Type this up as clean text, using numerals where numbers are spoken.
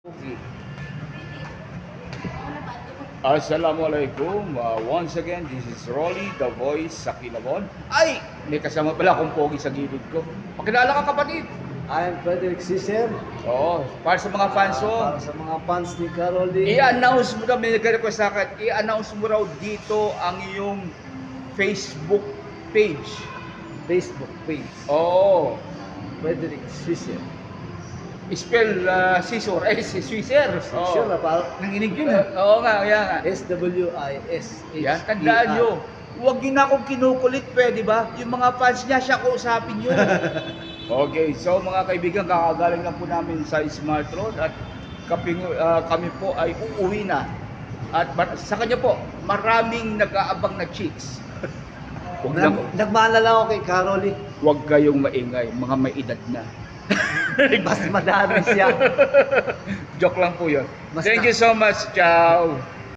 Okay. Assalamualaikum. Once again, this is Rolly, the voice sa Kilabon. Ay! May kasama pala akong pogi sa gilid ko. Pakilala ka, kapatid. I am Frederick Cicer. Oo, para sa mga fans mo. Para sa mga fans ni Carol D. I-announce mo daw, may nag-request sa akin, i-announce mo raw dito ang iyong Facebook page. Facebook page. Oo. Frederick Cicer. Spell scissor. Si Swisser. Sure na parang Nanginig yun ha. Oo nga, kaya nga. SWISHER. Yan, tandaan nyo. Huwag yun akong kinukulit, pwede ba? Yung mga fans niya, siya kausapin yun. Okay, so mga kaibigan, kakagaling lang po namin sa Smart Road at kami po ay uuwi na. At sa kanya po, maraming nag-aabang na chicks. Nagmahal lang ako kay Carol D. Huwag kayong maingay, mga may edad na. Mas madami siya. Joke lang po yun. Basta. Thank you so much, ciao.